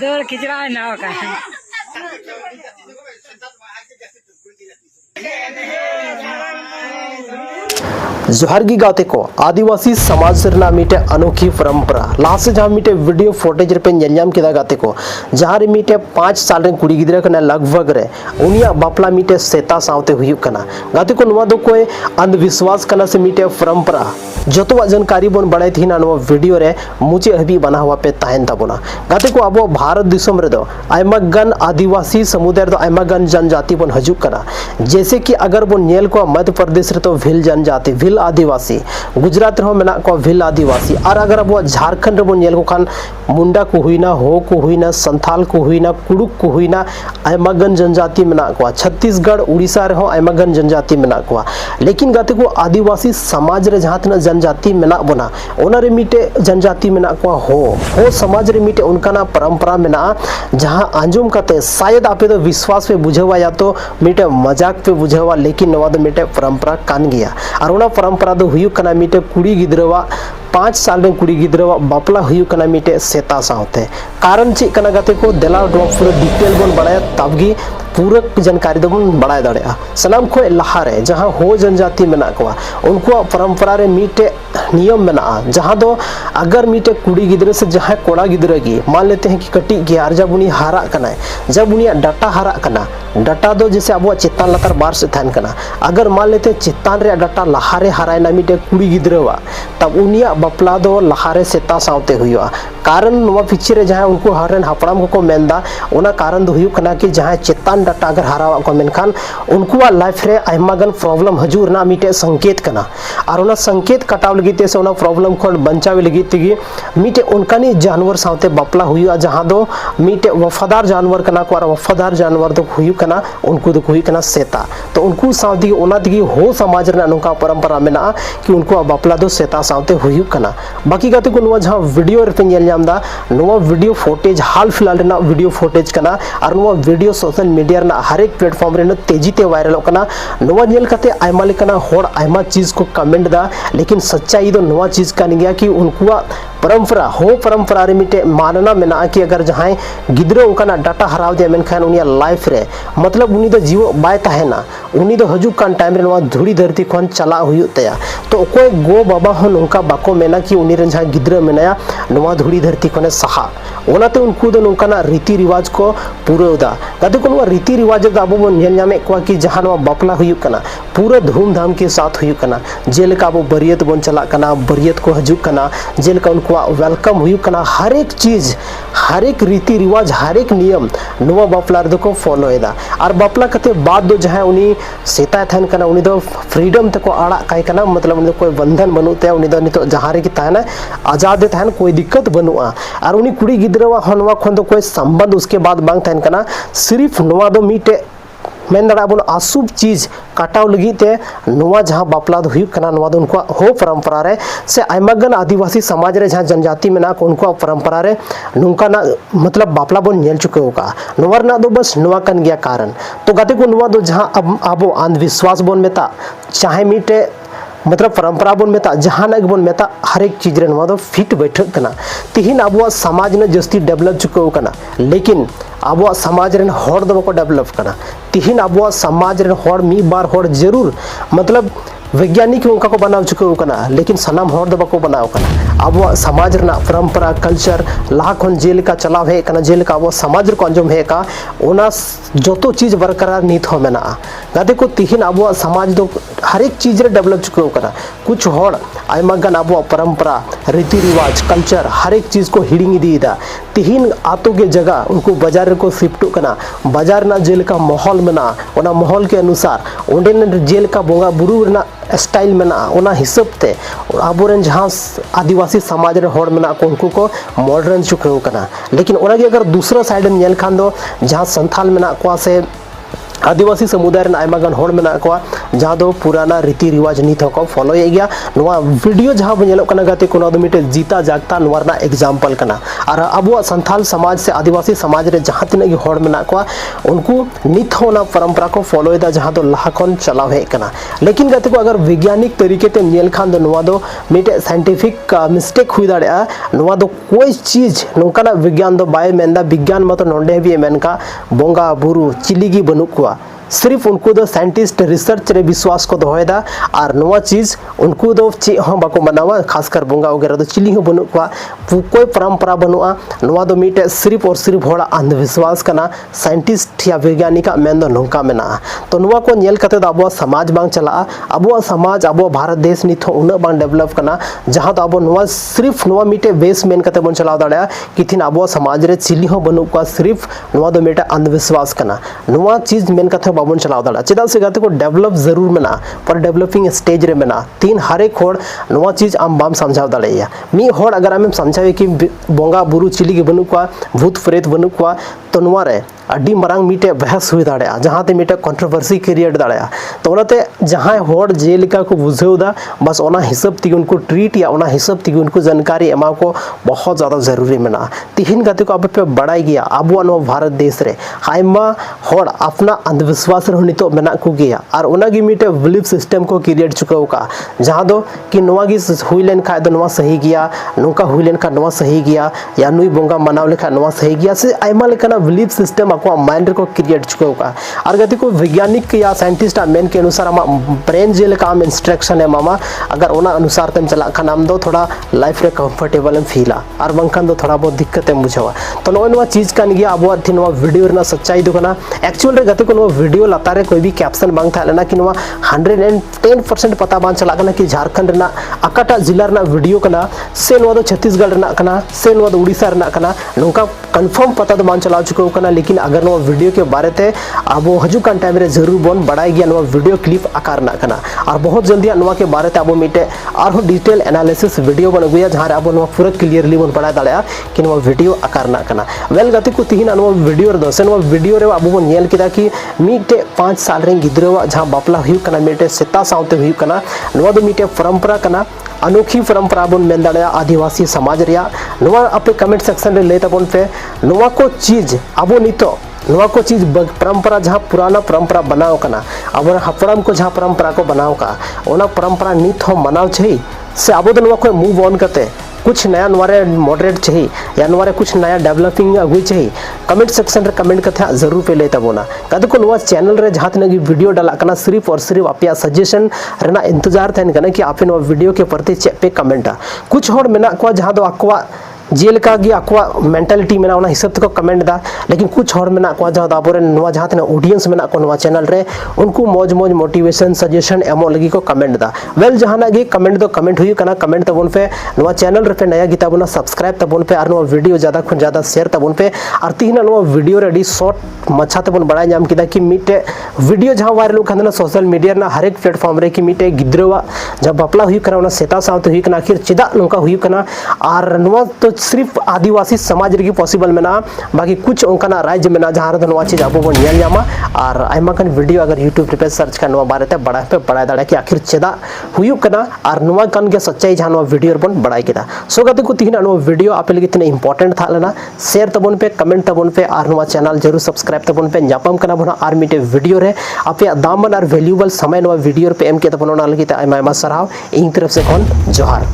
दौड़ खिचड़ा ना का जोहार गी गाते को आदिवासी समाज रना मीटे अनोखी परंपरा लास्ट जहां मीटे वीडियो फुटेज रे पे नेलनाम केदा गाते को जहां रे मीटे 5 साल रे कुड़ी गिदरा कना लगभग रे उनिया बापला मीटे सेता सावते हुयु कना गाते को नवा दो कोई अंधविश्वास कना से मीटे परंपरा जतवा जानकारी बन बड़ाई थी ना वीडियो रे मुझे हबी बना हुआ पे ताहन ताबोना गाते को अब भारत दिसम रे दो आयमागन आदिवासी समुदाय दो आयमागन जनजाति बन हजुक कना जैसे कि अगर बन नेल को मध्य प्रदेश रे तो भिल जनजाति भिल आदिवासी गुजरात रे मेना को भिल आदिवासी और अगर अब झारखंड रे बन नेल को खान मुंडा को हुईना हो को हुईना संथाल को हुईना कुड़ुक को हुईना आयमागन जनजाति मेना को छत्तीसगढ़ उड़ीसा रे हो आयमागन जनजाति मेना को लेकिन गाते को आदिवासी समाज रे जहां तना जनजाति मेना बना ओना रे मीटे जनजाति मेना को हो समाज रे मीटे उनका परंपरा मेना जहां आंजुम कते शायद आपे तो विश्वास पे बुझेवा या तो मीटे मजाक पे बुझेवा लेकिन नवा दो मीटे परंपरा कान गया और ओना परंपरा दो हुयु कना मीटे कुड़ी गिद्रवा 5 साल रे कुड़ी गिद्रवा बापला हुयु कना मीटे सेता सावते कारण ची कना गाते को देला पूरा डिटेल बन बड़ाया तबगी पूरा जानकारी दो बन बड़ाय दाड़ेया सनाम को लहारे जहां हो जनजाति मेना को उनको परंपरा रे मीटे नियम मेना जहां दो अगर मीटे कुड़ी गिद्रे से जहां कोड़ा गिद्रे की मान लेते हैं कि कटी गया जब उनी हारा कना जब उनी डाटा हारा कना डाटा दो जैसे अब चित्तान लतार बार से थान कना अगर मान लेते चित्तान रे डाटा लहारे हाराय ना मीटे कुड़ी गिद्रेवा तब उनिया बापला दो लहारे सेता सावते हुआ कारण नवा पीछे रे जहां उनको हरन हापड़ाम को मेंदा ओना कारण दो हुयु कना कि जहां चित्तान डाटा अगर हारावा को मेनखान उनको लाइफ रे आयमागन प्रॉब्लम हजुर ना मीटे संकेत कना और ओना संकेत कटाव लगी से ओना प्रॉब्लम खन बंचावे लगी तिगी मीटे उनकानी जानवर सावते बापला हुआ जहां दो मीटे वफादार जानवर कना को और वफादार जानवर दो हुयु कना उनको दो हुयु कना सेता तो उनको सावती ओना दिगी हो समाज रे अनुका परंपरा मेना कि उनको बापला दो सेता सावते हुयु कना बाकी गाते को नवा जहां वीडियो रे पे नेल जामदा नवा वीडियो फुटेज हाल फिलहाल रेना वीडियो फुटेज कना और नवा वीडियो सोशल मीडिया रे हर एक प्लेटफॉर्म रे तेजी ते वायरल कना नवा नेल कते आयमा लेकना होड़ आयमा चीज को कमेंट दा लेकिन सच्चाई दो नवा चीज कान गया कि उनको परंपरा हो परंपरा रे मिटे मानना मेना कि अगर जहां गिद्रो उनका डाटा हराव दे मेनखान उनिया लाइफ रे मतलब उनी दो जीव बाय ताहेना उनी दो हजुक कान टाइम रे नवा धुड़ी धरती खन चला हुयु तया तो कोई गो बाबा हन उनका बाको मेना कि उनी रे जहां गिद्रो मेनाया नवा धुड़ी धरती खने सहा ओनाते उनको दो नोंकाना रीति रिवाज को पूरा गाते को रीति रिवाज दा अब नेल नामे को कि जहां नवा बापला हुयु कना पूरा धूमधाम के साथ हुयु कना जेलका अब बरियत बन चला कना बरियत को हजुक कना जेलका उनको वेलकम हुयु कना हर एक चीज हर एक रीति रिवाज हर एक नियम नवा बापला रे को फॉलो एदा और बापला कते बाद दो जहां उनी सेता थन कना उनी दो फ्रीडम तको आड़ा काय कना मतलब उनी कोई बंधन बनुते उनी दो नितो जहां रे की ताना आजाद थन कोई दिक्कत बनुआ और उनी कुड़ी गिद्रवा हनवा खन दो कोई संबंध उसके बाद बांग थन कना सिर्फ नवा दो मीटे मेन दड़ा बन अशुभ चीज काटाव लगी ते नवा जहां बापला दो हुयु कना नवा दो उनको हो परंपरा रे से आयमागन आदिवासी समाज रे जहां जनजाति में ना उनको परंपरा रे नुका ना मतलब बापला बन नेल चुके होगा नवर ना दो बस नवा कन गया कारण तो गाते को नवा दो जहां अब अंधविश्वास बन मेता चाहे मीटे मतलब परंपरा बन मेता जहां ना बन मेता हर एक चीज रे नवा दो फिट बैठक कना तिहिन अब समाज ने जस्ती डेवलप चुके कना लेकिन अब समाज रे होड़ दो को डेवलप कना तिहिन अब समाज रे होड़ मी बार होड़ जरूर मतलब वैज्ञानिक उनका को बनाव चुके कना लेकिन सनाम होड़ दो को बनाव कना अब समाज रे परंपरा कल्चर लाखन जेल का चलाव है कना जेल का अब समाज रे को अंजम है का ओना जतो चीज बरकरार नीत हो मेना गादे को तिहिन अब समाज दो हर एक चीज रे डेवलप चुके कना कुछ होड़ आयमागन अब परंपरा रीति रिवाज कल्चर हर एक चीज को हिड़िंग दीदा तिहिन आतो के जगह उनको बाजार को शिफ्ट कना बाजार ना जेल का माहौल मेना ओना माहौल के अनुसार ओंडे जेल का बोंगा बुरु ना स्टाइल मेना ओना हिसाब ते आबोरेन जहां आदिवासी समाज रे होड़ मेना को उनको को मॉडर्न चुके कना लेकिन ओना के अगर दूसरा साइड में नेल खान दो जहां संथाल मेना को से आदिवासी समुदाय रन आयमागान होड़ मेना को जहां दो पुराना रीति रिवाज नीत को फॉलो गया नवा वीडियो जहां बनेलो कना गाते को दो मिटे जीता जागता नवा एग्जाम्पल कना और अब संथाल समाज से आदिवासी समाज रे जहां तिना होड़ मेना को उनको नीत होना परंपरा को फॉलो एदा जहां दो लाखन चलाव हे कना लेकिन गाते को अगर वैज्ञानिक तरीके ते नेल खान दो नवा दो मिटे साइंटिफिक मिस्टेक हुई दाड़े नवा दो कोई चीज नोकाना विज्ञान दो बाय मेंदा विज्ञान मत नोंडे भी मेनका बोंगा बुरु चिलिगी बनु को सिर्फ उनको दो साइंटिस्ट रिसर्च रे विश्वास को दोहेदा और नवा चीज उनको दो चे हम बाको मनावा खासकर बोंगा वगैरह दो चिली हो बनु को कोई परंपरा बनुआ नवा दो मिटे सिर्फ और सिर्फ होड़ा अंधविश्वास कना साइंटिस्ट या वैज्ञानिक मेन दो नोंका मेना तो नवा को नेल कते दो अब समाज बांग चला अब समाज अब भारत देश निथ उना बांग डेवलप कना जहां तो अब नवा सिर्फ नवा मिटे बेस मेन कते बन चलाव दाड़ा कि थिन अब समाज रे चिली हो बनु को सिर्फ नवा दो मिटे अंधविश्वास कना नवा चीज मेन कते बाबन चलाव दाड़ा चेदा से गाते को डेवलप जरूर मेना पर डेवलपिंग स्टेज रे मेना तीन हरे खोड़ नवा चीज आम बाम समझाव दाड़ेया मी होड़ अगर आम समझावे कि बोंगा बुरु चिली के बनु को भूत प्रेत बनु को तो नवा रे अड्डी मरांग मिटे बहस हुई दाड़ा जहां ते मिटे कंट्रोवर्सी क्रिएट दाड़ा तो ओनाते जहां होड़ जेलिका को बुझेउदा बस ओना हिसाब ती उनको ट्रीट या ओना हिसाब ती उनको जानकारी एमा को बहुत ज्यादा जरूरी मेना तिहिन गाते को अब पे बढ़ाई गया अब नो भारत देश रे हाइमा होड़ अपना अंधविश्वास रे नितो मेना को गया और ओना गी मिटे बिलीफ सिस्टम को क्रिएट चुका का जहां दो कि नवा गी हुई लेन खा दो नवा सही गया नुका हुई लेन खा नवा सही गया या नुई बोंगा मनाव लेखा नवा सही गया से आइमा लेखा बिलीफ सिस्टम को माइंड को क्रिएट चुका का और गति को वैज्ञानिक या साइंटिस्ट मेन के अनुसार आम ब्रेन जेल का आम इंस्ट्रक्शन है मामा अगर ओना अनुसार तेम चला खान आम दो थोड़ा लाइफ रे कंफर्टेबल फीला और बंखान दो थोड़ा बहुत दिक्कत बुझावा तो नवा चीज कान गया अब नवा वीडियो रे सच्चाई दो कना एक्चुअल रे गति को नवा वीडियो लातारे कोई भी कैप्शन बांग था लेना कि नवा 110% पता बांग चला कना कि झारखंड रेना अकाटा जिला रेना वीडियो कना से नवा दो छत्तीसगढ़ रेना कना से नवा दो उड़ीसा रेना कना नोका कंफर्म पता दो बांग चला चुका कना लेकिन अगर नवा वीडियो के बारे ते अब हजुकान टाइम रे जरूर बन बढ़ाई गया नवा वीडियो क्लिप आकार ना कना और बहुत जल्दी नवा के बारे ते अब मिटे और डिटेल एनालिसिस वीडियो बन गया जहां अब नवा पूरा क्लियरली बन पड़ा दाड़ा कि नवा वीडियो आकार ना कना वेल गति को तिहिन नवा वीडियो रे दो नवा वीडियो रे अब बन नेल किदा कि मिटे 5 साल रे गिद्रवा जहां बापला हुई कना मिटे सेता साउते हुई कना नवा दो मिटे परंपरा कना अनोखी परंपरा बन मेन दाड़ा आदिवासी समाज रिया नवा अपने कमेंट सेक्शन रे ले तबन पे नवा को चीज अब नितो नवा को चीज परंपरा जहां पुराना परंपरा बनाओ कना अब हपड़म को जहां परंपरा को बनाओ का ओना परंपरा नित हो मनाव छै से अब नवा को मूव ऑन करते कुछ नया नवारे मॉडरेट चाहिए या नवारे कुछ नया डेवलपिंग अगुई चाहिए कमेंट सेक्शन रे कमेंट कथा जरूर पे ले तबोना कद को नवा चैनल रे जहां तने वीडियो डाला कना सिर्फ और सिर्फ आपया सजेशन रेना इंतजार थन कना कि आपे नवा वीडियो के प्रति चेक पे कमेंटा कुछ होड़ मेना को जहां दो अक्वा जेलका गी अक्वा मेंटालिटी मेना ओना हिसाब तक कमेंट दा लेकिन कुछ होड़ मेना को जहां दाबोरे नवा जहां तने ऑडियंस मेना को नवा चैनल रे उनको मौज मौज मोटिवेशन सजेशन एमो लगी को कमेंट दा वेल जहां गी कमेंट दो कमेंट हुई कना कमेंट तबन पे नवा चैनल रे पे नया गीता बना सब्सक्राइब तबन पे और नवा वीडियो ज्यादा खुन ज्यादा शेयर तबन पे और तिहिना नवा वीडियो रे शॉर्ट मच्छा तबन बड़ा नाम किदा कि मिटे वीडियो जहां वायरल खंदना सोशल मीडिया ना हर एक प्लेटफॉर्म रे कि मिटे गिद्रवा जब बापला हुई कना ओना सेता साउते हुई कना आखिर चिदा नोका हुई कना और नवा तो सिर्फ आदिवासी समाज रे पॉसिबल मेना बाकी कुछ उनका राज्य में जहां नवा चीज अब बन नेल जामा और आयमा कन वीडियो अगर यूट्यूब पे सर्च कर नवा बारे ते बड़ा पे बड़ा दाड़ा कि आखिर चेदा हुयु कना और नवा कन के सच्चाई जहां नवा वीडियो बन बड़ाई केदा सो गते को तिहिना नवा वीडियो आपे लगी इतने इंपॉर्टेंट था लेना शेयर तबन पे कमेंट तबन पे और नवा चैनल जरूर सब्सक्राइब तबन पे जापम कना बना और मिटे वीडियो रे आपे दामन और वैल्यूएबल समय नवा वीडियो पे एम के तबन ना लगी आयमा आयमा सराव इन तरफ से कोन जोहार।